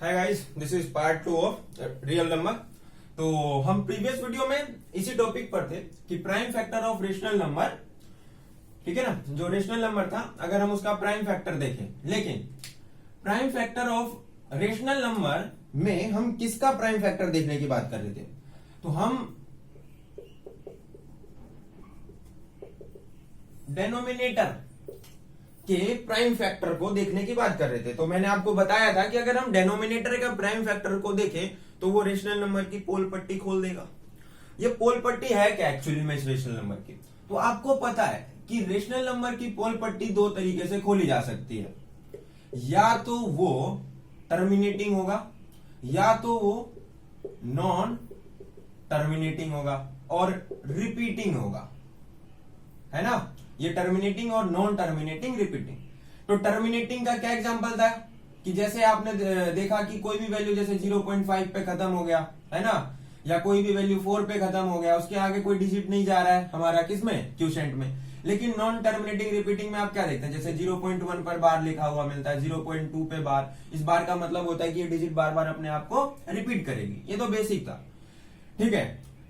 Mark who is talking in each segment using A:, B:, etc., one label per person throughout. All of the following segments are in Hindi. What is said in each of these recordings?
A: Hi guys, this is part 2 of real number. तो हम प्रीवियस वीडियो में इसी टॉपिक पर थे कि prime factor of rational number, ठीक है ना। जो रेशनल नंबर था अगर हम उसका प्राइम फैक्टर देखें, लेकिन prime factor of rational number में हम किसका प्राइम फैक्टर देखने की बात कर रहे थे। तो हम डेनोमिनेटर के प्राइम फैक्टर को देखने की बात कर रहे थे। तो मैंने आपको बताया था कि अगर हम डेनोमिनेटर का प्राइम फैक्टर को देखें तो वो रेशनल नंबर की पोल पट्टी खोल देगा। ये पोल पट्टी है क्या एक्चुअली में इस रेशनल नंबर की? तो आपको पता है कि रेशनल नंबर की पोल पट्टी दो तरीके से खोली जा सकती है, या तो वो टर्मिनेटिंग होगा या तो वो नॉन टर्मिनेटिंग होगा और रिपीटिंग होगा, है ना। ये टर्मिनेटिंग और नॉन टर्मिनेटिंग, रिपीटिंग। तो टर्मिनेटिंग का क्या एग्जांपल था कि जैसे आपने देखा कि कोई भी वैल्यू जैसे 0.5 पे खत्म हो गया, है ना, या कोई भी वैल्यू 4 पे खत्म हो गया, उसके आगे कोई डिजिट नहीं जा रहा है हमारा किसमें, क्वोशिएंट में। लेकिन नॉन टर्मिनेटिंग रिपीटिंग में आप क्या देखते हैं, जैसे 0.1 पर बार लिखा हुआ मिलता है, 0.2 पे बार। इस बार का मतलब होता है कि ये डिजिट बार बार अपने आप को रिपीट करेगी। ये तो बेसिक था, ठीक है।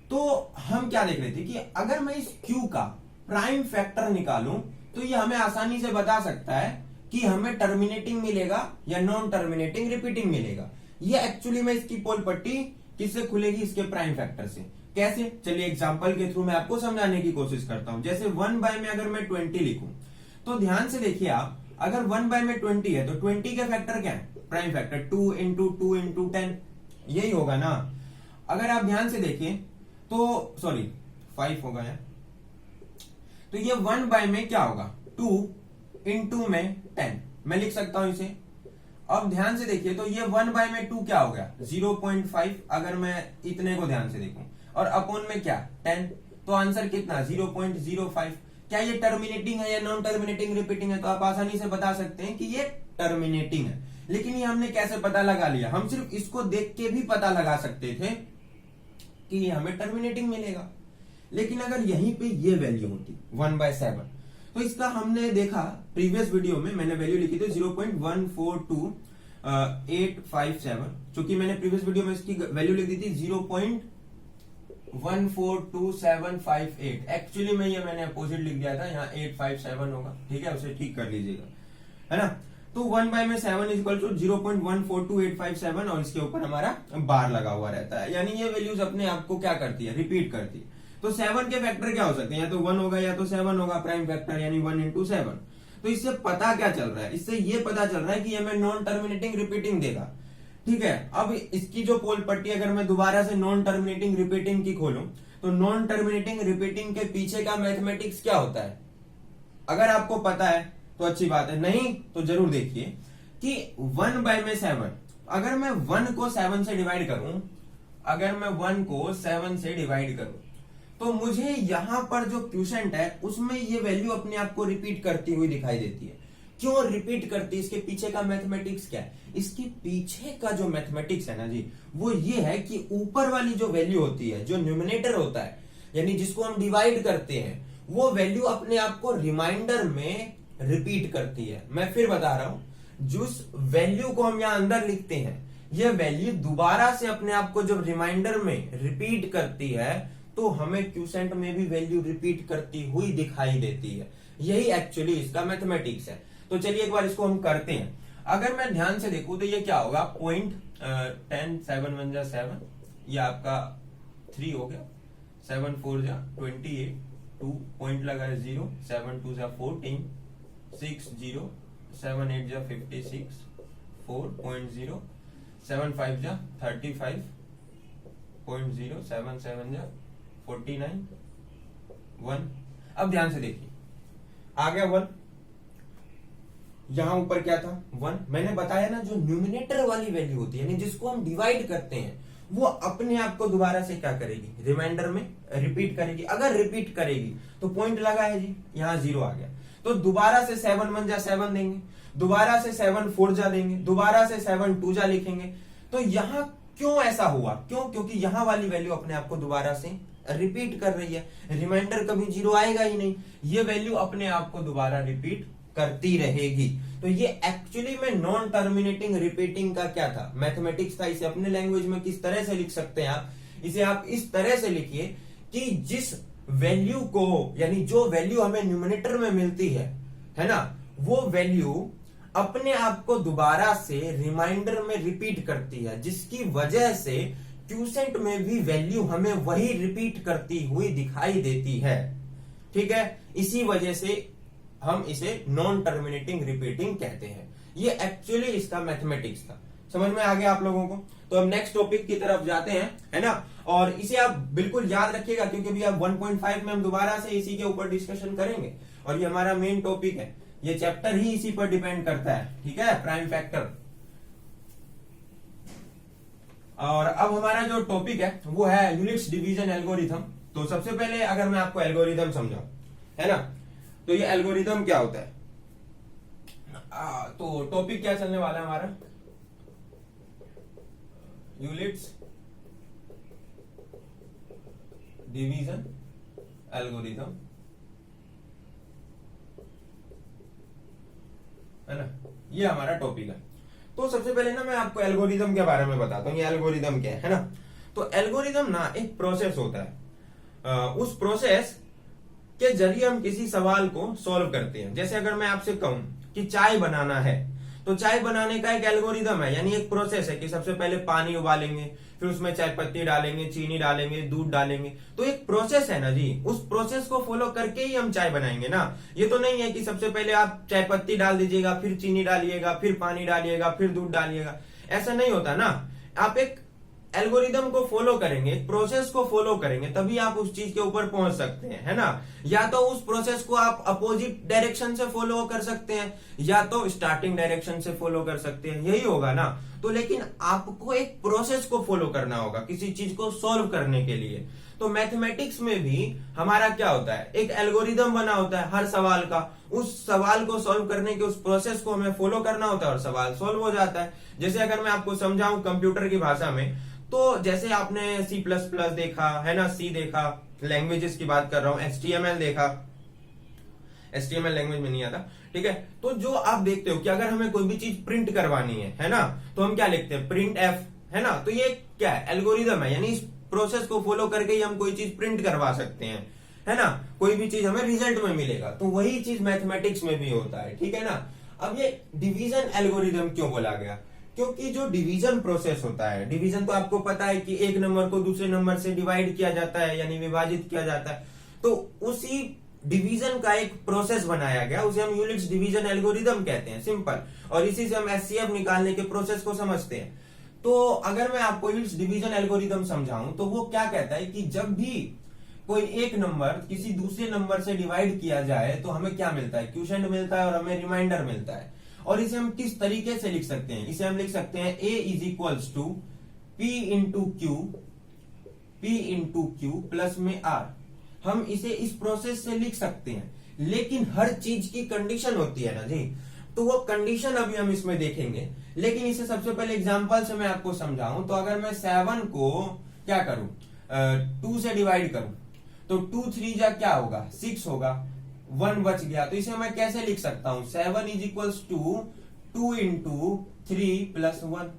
A: तो हम क्या देख रहे थे कि अगर मैं इस क्यू का प्राइम फैक्टर निकालूं तो ये हमें आसानी से बता सकता है कि हमें टर्मिनेटिंग मिलेगा या नॉन टर्मिनेटिंग रिपीटिंग मिलेगा। ये एक्चुअली में इसकी पोल पट्टी किससे खुलेगी, इसके प्राइम फैक्टर से। कैसे? चलिए एग्जांपल के थ्रू मैं आपको समझाने की कोशिश करता हूं। जैसे 1/, में अगर मैं 20 लिखूं तो ध्यान से देखिए आप, अगर 1/, में 20 है तो 20 के फैक्टर क्या है, प्राइम फैक्टर 2 इंटू 2 इंटू 10, यही होगा ना। अगर आप ध्यान से देखिए तो सॉरी 5 होगा यार, तो ये 1/, में क्या होगा, 2 इंटू में 10, मैं लिख सकता हूं इसे। अब ध्यान से देखिए तो ये 1/, में 2 क्या हो गया, 0.5। अगर मैं इतने को ध्यान से देखूं और अपॉन में क्या 10, तो आंसर कितना 0.05। क्या ये टर्मिनेटिंग है या नॉन टर्मिनेटिंग रिपीटिंग है? तो आप आसानी से बता सकते हैं कि ये टर्मिनेटिंग है। लेकिन ये हमने कैसे पता लगा लिया? हम सिर्फ इसको देख के भी पता लगा सकते थे कि ये हमें टर्मिनेटिंग मिलेगा। लेकिन अगर यहीं पे ये वैल्यू होती 1/7, तो इसका हमने देखा प्रीवियस वीडियो में, मैंने वैल्यू लिखी थी 0.142857। चूंकि मैंने प्रीवियस वीडियो में इसकी वैल्यू लिख दी थी 0.142758। एक्चुअली में ये मैंने अपोजिट लिख दिया था, यहाँ 857 होगा, ठीक है, उसे ठीक कर लीजिएगा, है ना। तो 1/, में 7 इक्वल टू 0.142857 और इसके ऊपर हमारा बार लगा हुआ रहता है। यानी ये वैल्यूज अपने आप को क्या करती है, रिपीट करती है। तो 7 के फैक्टर क्या हो सकते हैं, या तो 1 होगा या तो 7 होगा, प्राइम फैक्टर यानी 1 इंटू 7। तो इससे पता क्या चल रहा है, इससे ये पता चल रहा है कि हमें नॉन टर्मिनेटिंग रिपीटिंग देगा, ठीक है। अब इसकी जो पोल पट्टी अगर मैं दोबारा से नॉन टर्मिनेटिंग रिपीटिंग की खोलूं तो नॉन टर्मिनेटिंग रिपीटिंग के पीछे का मैथमेटिक्स क्या होता है, अगर आपको पता है तो अच्छी बात है, नहीं तो जरूर देखिए कि 1/, में 7, अगर मैं 1 को 7 से डिवाइड करूं, अगर मैं 1 को 7 से डिवाइड करूं तो मुझे यहां पर जो क्वोशिएंट है उसमें ये वैल्यू अपने आप को रिपीट करती हुई दिखाई देती है। क्यों रिपीट करती है? इसके पीछे का मैथमेटिक्स क्या है? इसके पीछे का जो मैथमेटिक्स है ना जी, वो ये है कि ऊपर वाली जो वैल्यू होती है, जो न्यूमरेटर होता है, यानी जिसको हम डिवाइड करते हैं, वो वैल्यू अपने आप को रिमाइंडर में रिपीट करती है। मैं फिर बता रहा हूं, जिस वैल्यू को हम यहां अंदर लिखते हैं, यह वैल्यू दोबारा से अपने आप को जब रिमाइंडर में रिपीट करती है तो हमें क्वोशिएंट में भी वैल्यू रिपीट करती हुई दिखाई देती है। यही एक्चुअली इसका मैथमेटिक्स है। तो चलिए एक बार इसको हम करते हैं। अगर मैं ध्यान से देखूं तो ये क्या होगा, 0.10, 7 1 जा 7, ये आपका 3 हो गया, 7 4 जा 28, 2 पॉइंट लगा है 0, 7 2 जा 14, 6 0, 7 8 जा 56, 4.0, 7 5 जा 35.0, 7 7 जा 49, 1। अब ध्यान से देखिए, आ गया 1, यहां ऊपर क्या था 1। मैंने बताया ना, जो न्यूमिनेटर वाली वैल्यू होती है, यानी जिसको हम डिवाइड करते हैं, वो अपने आप को दोबारा से क्या करेगी, रिमाइंडर में रिपीट करेगी। अगर रिपीट करेगी तो पॉइंट लगा है जी, यहां 0 आ गया, तो दोबारा से 7 1 जा 7 देंगे, दोबारा से 7 4 जा देंगे, दोबारा से 7 2 जा लिखेंगे। तो यहां क्यों ऐसा हुआ, क्यों? क्योंकि यहां वाली वैल्यू अपने आप को दोबारा से रिपीट कर रही है, रिमाइंडर कभी 0 आएगा ही नहीं, ये वैल्यू अपने आप को दोबारा रिपीट करती रहेगी। तो ये एक्चुअली में नॉन टर्मिनेटिंग रिपीटिंग का क्या था, मैथमेटिक्स था। इसे अपने लैंग्वेज में किस तरह से लिख सकते हैं आप, इसे आप इस तरह से लिखिए कि जिस वैल्यू को, यानी जो वैल्यू हमें न्यूमरेटर में मिलती है ना, वो वैल्यू अपने आप को दोबारा से रिमाइंडर में रिपीट करती है, जिसकी वजह से क्यूसेंट में भी वैल्यू हमें वही रिपीट करती हुई दिखाई देती है। ठीक है, इसी वजह से हम इसे नॉन टर्मिनेटिंग रिपीटिंग कहते हैं। ये एक्चुअली इसका मैथमेटिक्स था। समझ में आ गया आप लोगों को? तो अब नेक्स्ट टॉपिक की तरफ जाते हैं, है ना। और इसे आप बिल्कुल याद रखिएगा, क्योंकि अभी आप 1.5 में हम दोबारा से इसी के ऊपर डिस्कशन करेंगे, और ये हमारा मेन टॉपिक है। ये चैप्टर ही इसी पर डिपेंड करता है, ठीक है, प्राइम फैक्टर। और अब हमारा जो टॉपिक है वो है यूनिट्स डिवीजन एल्गोरिथम। तो सबसे पहले अगर मैं आपको एल्गोरिथम समझाऊं, है ना, तो ये एल्गोरिथम क्या होता है। तो टॉपिक क्या चलने वाला है हमारा, यूनिट्स डिवीजन एल्गोरिथम, है ना, ये हमारा टॉपिक है। तो सबसे पहले ना मैं आपको एल्गोरिथम के बारे में बताता हूँ। ये एल्गोरिथम क्या है ना। तो एल्गोरिथम ना एक प्रोसेस होता है, उस प्रोसेस के जरिए हम किसी सवाल को सॉल्व करते हैं। जैसे अगर मैं आपसे कहूं कि चाय बनाना है, तो चाय बनाने का एक एल्गोरिथम है, यानी एक प्रोसेस है कि सबसे पहले पानी उबालेंगे, फिर उसमें चाय पत्ती डालेंगे, चीनी डालेंगे, दूध डालेंगे। तो एक प्रोसेस है ना जी, उस प्रोसेस को फॉलो करके ही हम चाय बनाएंगे ना। ये तो नहीं है कि सबसे पहले आप चाय पत्ती डाल दीजिएगा, फिर चीनी डालिएगा, फिर पानी डालिएगा, फिर दूध डालिएगा, ऐसा नहीं होता ना। आप एक एल्गोरिदम को फॉलो करेंगे, एक प्रोसेस को फॉलो करेंगे, तभी आप उस चीज के ऊपर पहुंच सकते हैं, है ना। या तो उस प्रोसेस को आप अपोजिट डायरेक्शन से फॉलो कर सकते हैं, या तो स्टार्टिंग डायरेक्शन से फॉलो कर सकते हैं, यही होगा ना। तो लेकिन आपको एक प्रोसेस को फॉलो करना होगा किसी चीज को सॉल्व करने के लिए। तो मैथमेटिक्स में भी हमारा क्या होता है, एक एल्गोरिदम बना होता है हर सवाल का। उस सवाल को सॉल्व करने के उस प्रोसेस को हमें फॉलो करना होता है और सवाल सॉल्व हो जाता है। जैसे अगर मैं आपको समझाऊं कंप्यूटर की भाषा में, तो जैसे आपने C++ देखा है ना, C देखा, लैंग्वेजेस की बात कर रहा हूं, HTML देखा, HTML लैंग्वेज में नहीं आता, ठीक है। तो जो आप देखते हो कि अगर हमें कोई भी चीज प्रिंट करवानी है ना, तो हम क्या लिखते हैं, प्रिंट F, है ना। तो ये क्या है, एल्गोरिदम है, यानी इस प्रोसेस को फॉलो करके ही हम कोई चीज प्रिंट करवा सकते हैं, है ना। कोई भी चीज हमें रिजल्ट में मिलेगा। तो वही चीज मैथमेटिक्स में भी होता है, ठीक है ना। अब ये डिवीजन एल्गोरिदम क्यों बोला गया, क्योंकि जो डिवीजन प्रोसेस होता है, डिवीजन तो आपको पता है कि एक नंबर को दूसरे नंबर से डिवाइड किया जाता है, यानी विभाजित किया जाता है। तो उसी डिवीजन का एक प्रोसेस बनाया गया, उसे हम यूनिट्स डिवीजन एल्गोरिदम कहते हैं, सिंपल। और इसी से हम HCF निकालने के प्रोसेस को समझते हैं। तो अगर मैं आपको यूनिट्स डिवीजन एल्गोरिदम समझाऊं, तो वो क्या कहता है कि जब भी कोई एक नंबर किसी दूसरे नंबर से डिवाइड किया जाए तो हमें क्या मिलता है, क्वोशिएंट मिलता है और हमें रिमाइंडर मिलता है। और इसे हम किस तरीके से लिख सकते हैं, इसे हम लिख सकते हैं A = P into Q plus में R। हम इसे इस प्रोसेस से लिख सकते हैं, लेकिन हर चीज की कंडीशन होती है ना जी। तो वो कंडीशन अभी हम इसमें देखेंगे, लेकिन इसे सबसे पहले एग्जांपल से मैं आपको समझाऊं। तो अगर मैं 7 को क्या करूं, 2 से डिवाइड करूं, तो 2 3 जा क्या होगा, 6 होगा, 1 बच गया। तो इसे मैं कैसे लिख सकता हूं, 7 = 2 इंटू 3 + 1।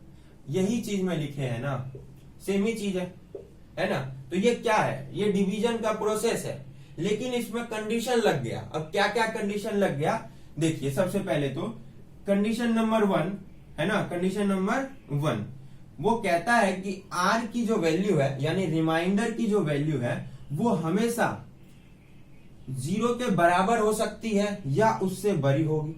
A: यही चीज में लिखे है ना, सेम ही चीज है ना। तो ये क्या है, ये डिवीजन का प्रोसेस है, लेकिन इसमें कंडीशन लग गया। अब क्या क्या कंडीशन लग गया, देखिए। सबसे पहले तो कंडीशन नंबर 1 है ना, कंडीशन नंबर 1 वो कहता है कि R की जो वैल्यू है, यानी रिमाइंडर की जो वैल्यू है, वो हमेशा 0 के बराबर हो सकती है या उससे बड़ी होगी।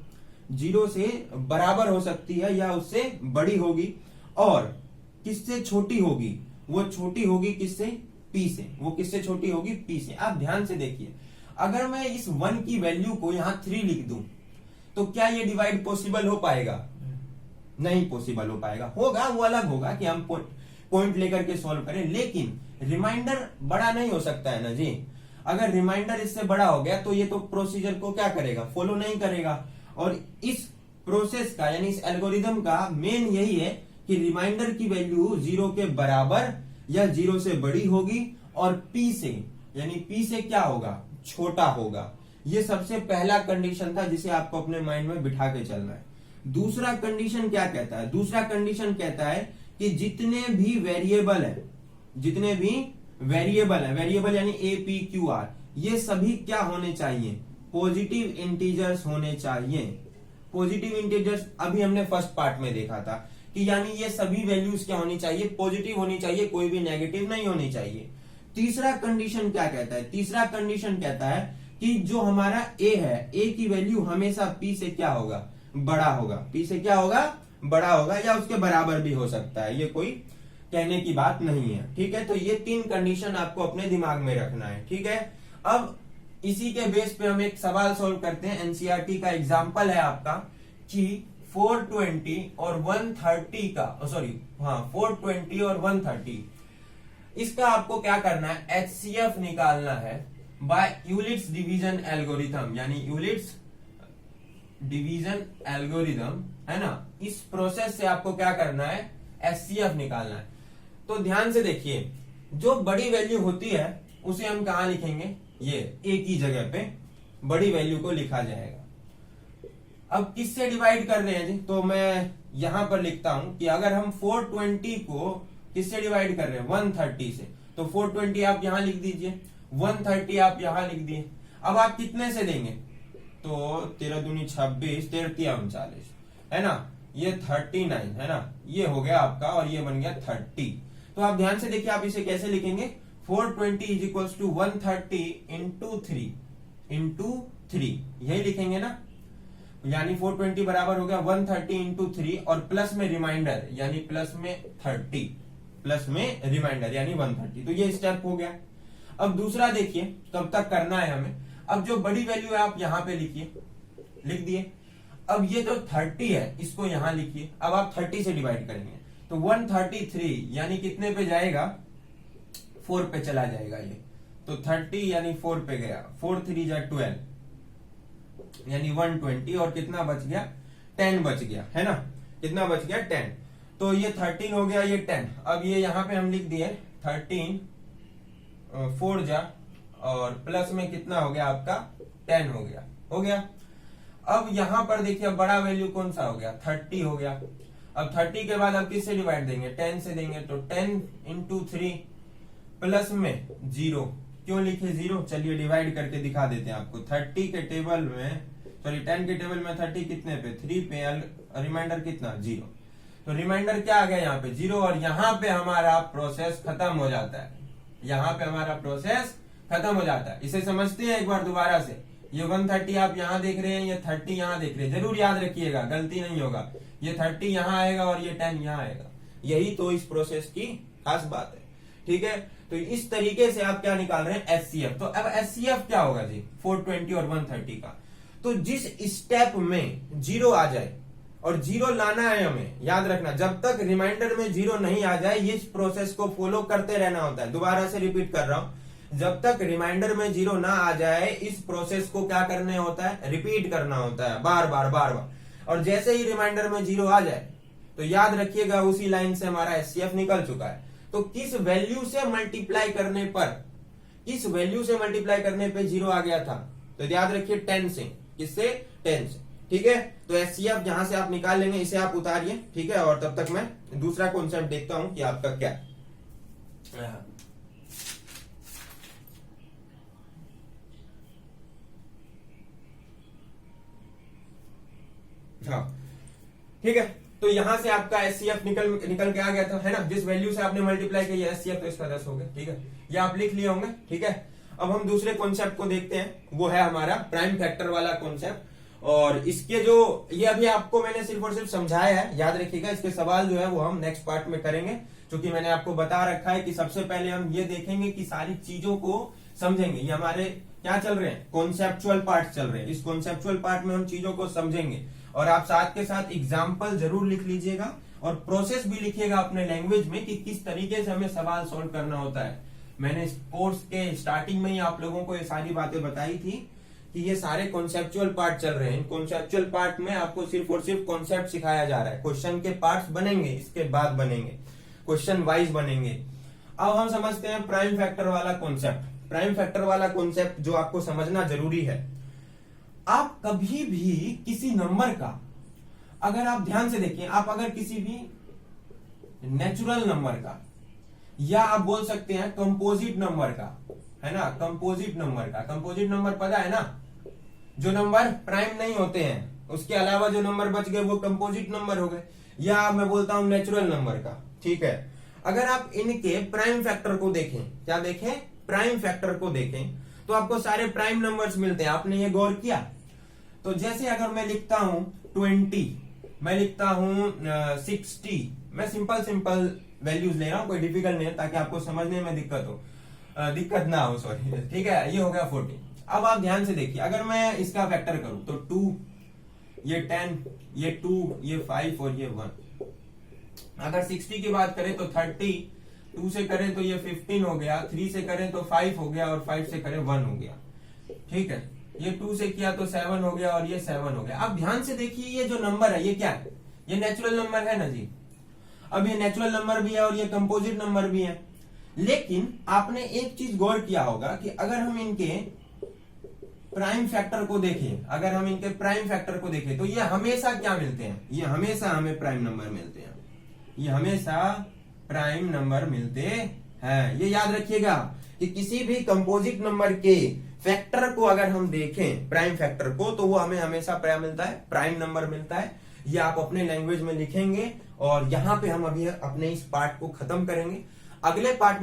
A: 0 से बराबर हो सकती है या उससे बड़ी होगी। और किससे छोटी होगी, वो छोटी होगी किससे, P से। वो किससे छोटी होगी, P से। आप ध्यान से देखिए, अगर मैं इस 1 की वैल्यू को यहां 3 लिख दूं, तो क्या ये डिवाइड पॉसिबल हो पाएगा, नहीं पॉसिबल हो पाएगा। होगा, वो अलग होगा कि हम पॉइंट लेकर के सॉल्व करें, लेकिन रिमाइंडर बड़ा नहीं हो सकता है ना जी। अगर रिमाइंडर इससे बड़ा हो गया तो ये तो प्रोसीजर को क्या करेगा, फॉलो नहीं करेगा। और इस प्रोसेस का, यानी इस एल्गोरिदम का मेन यही है कि रिमाइंडर की वैल्यू 0 के बराबर या 0 से बड़ी होगी और P से, यानी P से क्या होगा, छोटा होगा। ये सबसे पहला कंडीशन था जिसे आपको अपने माइंड में बिठा के चलना है। दूसरा कंडीशन क्या कहता है? दूसरा कंडीशन कहता है कि जितने भी वेरिएबल है, वेरिएबल यानी ए पी क्यू आर, ये सभी क्या होने चाहिए? पॉजिटिव इंटीजर्स होने चाहिए। पॉजिटिव इंटीजर्स अभी हमने फर्स्ट पार्ट में देखा था कि यानी ये सभी वैल्यूज क्या होनी चाहिए? पॉजिटिव होनी चाहिए, कोई भी नेगेटिव नहीं होनी चाहिए। तीसरा कंडीशन क्या कहता है? तीसरा कंडीशन कहता है कि जो हमारा ए है, ए की वैल्यू हमेशा पी से क्या होगा? बड़ा होगा। पी से क्या होगा? बड़ा होगा, या उसके बराबर भी हो सकता है, ये कोई कहने की बात नहीं है। ठीक है, तो ये 3 कंडीशन आपको अपने दिमाग में रखना है। ठीक है, अब इसी के बेस पे हम एक सवाल सॉल्व करते हैं। एनसीईआरटी का एग्जांपल है आपका कि 420 और 130 का 420 और 130, इसका आपको क्या करना है? एचसीएफ निकालना है बाय यूलिट्स डिवीजन एल्गोरिथम, यानी यूलिट्स डिवीजन एल्गोरिथम, है ना। इस प्रोसेस से आपको क्या करना है? एचसीएफ निकालना है। तो ध्यान से देखिए, जो बड़ी वैल्यू होती है उसे हम कहां लिखेंगे? ये ए की जगह पे बड़ी वैल्यू को लिखा जाएगा। अब किससे डिवाइड कर रहे हैं जी? तो मैं यहां पर लिखता हूं कि अगर हम 420 को किससे डिवाइड कर रहे हैं? 130 से। तो 420 आप यहां लिख दीजिए, 130 आप यहां लिख दिए। अब आप कितने से देंगे? तो 13 दूनी 26, 13 39, है ना। ये 39 है ना, ये हो गया आपका, और ये बन गया 30। तो आप ध्यान से देखिए, आप इसे कैसे लिखेंगे? 420 इज इक्वल्स टू 130 इंटू 3, यही लिखेंगे ना। यानी 420 बराबर हो गया 130 इंटू 3, और प्लस में रिमाइंडर यानी प्लस में 30, प्लस में रिमाइंडर यानी 130। तो ये स्टेप हो गया। अब दूसरा देखिए, कब तक करना है हमें। अब जो बड़ी वैल्यू है आप यहां पे लिखिए, लिख दिए। अब ये जो 30 है इसको यहां लिखिए। अब आप 30 से डिवाइड करेंगे तो 133 यानी कितने पे जाएगा? 4 पे चला जाएगा ये। तो 30 यानी 4 पे गया, 4 3 जा 12 यानी 120, और कितना बच गया? 10 बच गया, है ना। कितना बच गया? 10। तो ये 13 हो गया, ये 10। अब ये यहां पे हम लिख दिए 13, 4 जा, और प्लस में कितना हो गया आपका? 10 हो गया, हो गया। अब यहां पर देखिए बड़ा वैल्यू कौन सा हो गया? 30 हो गया। अब 30 के बाद अब किससे डिवाइड देंगे? 10 से देंगे। तो 10 इंटू 3 प्लस में 0, क्यों लिखे 0? चलिए डिवाइड करके दिखा देते हैं आपको। 30 के टेबल में, 10 के टेबल में 30 कितने पे? 3 पे, रिमाइंडर कितना? 0। तो रिमाइंडर क्या आ गया यहाँ पे? 0, और यहाँ पे हमारा प्रोसेस खत्म हो जाता है। यहाँ पे हमारा प्रोसेस खत्म हो जाता है। इसे समझते हैं एक बार दोबारा से। ये 130 आप यहाँ देख रहे हैं, ये 30 यहाँ देख रहे हैं, जरूर याद रखिएगा, गलती नहीं होगा। ये 30 यहाँ आएगा और ये 10 यहाँ आएगा। यही तो इस प्रोसेस की खास बात है। ठीक है, तो इस तरीके से आप क्या निकाल रहे हैं? एचसीएफ। तो अब एचसीएफ क्या होगा जी 420 और 130 का? तो जिस स्टेप में 0 आ जाए, और 0 लाना है हमें, याद रखना, जब तक रिमाइंडर में 0 नहीं आ जाए इस प्रोसेस को फॉलो करते रहना होता है। दोबारा से रिपीट कर रहा हूं, जब तक रिमाइंडर में 0 ना आ जाए इस प्रोसेस को क्या करने होता है? रिपीट करना होता है, बार बार बार बार। और जैसे ही रिमाइंडर में 0 आ जाए तो याद रखिएगा उसी लाइन से हमारा एचसीएफ निकल चुका है। तो किस वैल्यू से मल्टीप्लाई करने पर, किस वैल्यू से मल्टीप्लाई करने पे 0 आ गया था? तो याद रखिए 10 से। किससे? 10 से। ठीक है, तो एचसीएफ जहां से आप निकाल लेंगे, इसे आप उतारिए। ठीक है, और तब तक मैं दूसरा कॉन्सेप्ट देखता हूं कि आपका क्या है। हाँ, ठीक है, तो यहां से आपका एचसीएफ निकल के आ गया था, है ना। जिस वैल्यू से आपने मल्टीप्लाई किया एचसीएफ, तो इसका 10 हो गया। ठीक है, ये आप लिख लिए होंगे। ठीक है, अब हम दूसरे कॉन्सेप्ट को देखते हैं, वो है हमारा प्राइम फैक्टर वाला कॉन्सेप्ट। और इसके जो ये अभी आपको मैंने सिर्फ और सिर्फ समझाया है, याद रखिएगा। इसके सवाल जो है वो हम नेक्स्ट पार्ट में करेंगे, क्योंकि मैंने आपको बता रखा है कि सबसे पहले हम ये देखेंगे कि सारी चीजों को समझेंगे। ये हमारे क्या चल रहे हैं? कॉन्सेप्चुअल पार्ट चल रहे हैं। इस कॉन्सेप्चुअल पार्ट में हम चीजों को समझेंगे, और आप साथ के साथ एग्जाम्पल जरूर लिख लीजिएगा, और प्रोसेस भी लिखिएगा अपने लैंग्वेज में कि किस तरीके से हमें सवाल सोल्व करना होता है। मैंने इस कोर्स के स्टार्टिंग में ही आप लोगों को ये सारी बातें बताई थी कि ये सारे कॉन्सेप्चुअल पार्ट चल रहे हैं। इन कॉन्सेप्चुअल पार्ट में आपको सिर्फ और सिर्फ कॉन्सेप्ट सिखाया जा रहा है। क्वेश्चन के पार्ट्स बनेंगे, इसके बाद बनेंगे, क्वेश्चन वाइज बनेंगे। अब हम समझते हैं प्राइम फैक्टर वाला कॉन्सेप्ट। प्राइम फैक्टर वाला कॉन्सेप्ट जो आपको समझना जरूरी है, आप कभी भी किसी नंबर का, अगर आप ध्यान से देखिए, आप अगर किसी भी नेचुरल नंबर का, या आप बोल सकते हैं कंपोजिट नंबर का, है ना, कंपोजिट नंबर पता है ना, जो नंबर प्राइम नहीं होते हैं, उसके अलावा जो नंबर बच गए वो कंपोजिट नंबर हो गए, या मैं बोलता हूं नेचुरल नंबर का, ठीक है। अगर आप इनके प्राइम फैक्टर को देखें, क्या देखें, प्राइम फैक्टर को देखें, तो आपको सारे प्राइम नंबर्स मिलते हैं। आपने ये गौर किया? तो जैसे अगर मैं लिखता हूं 20, मैं लिखता हूं 60, मैं सिंपल वैल्यूज ले रहा हूं, कोई डिफिकल्ट नहीं है, ताकि आपको समझने में दिक्कत ना हो, सॉरी, ठीक है। ये हो गया 40। अब आप ध्यान से देखिए, अगर मैं इसका फैक्टर करूं तो 2, ये 10, ये 2, ये 5 और ये 1। अगर 60 की बात करें तो 30, 2 से करें तो ये 15 हो गया, 3 से करें तो 5 हो गया, और 5 से करें 1 हो गया, ठीक है। ये 2 से किया तो 7 हो गया, और ये 7 हो गया। अब ध्यान से देखिए, ये जो नंबर है ये क्या है, ये नेचुरल नंबर है ना जी। अब ये नेचुरल नंबर भी है और ये कंपोजिट नंबर भी है, लेकिन आपने एक चीज गौर किया होगा कि अगर हम इनके प्राइम फैक्टर को देखें, तो ये हमेशा क्या मिलते हैं, ये हमेशा हमें प्राइम नंबर मिलते हैं, ये हमेशा प्राइम नंबर मिलते हैं। ये याद रखिएगा कि किसी भी कंपोजिट नंबर के फैक्टर को अगर हम देखें, प्राइम फैक्टर को, तो वो हमें हमेशा क्या मिलता है, प्राइम नंबर मिलता है। ये आप अपने लैंग्वेज में लिखेंगे, और यहां पे हम अभी अपने इस पार्ट को खत्म करेंगे। अगले पार्ट में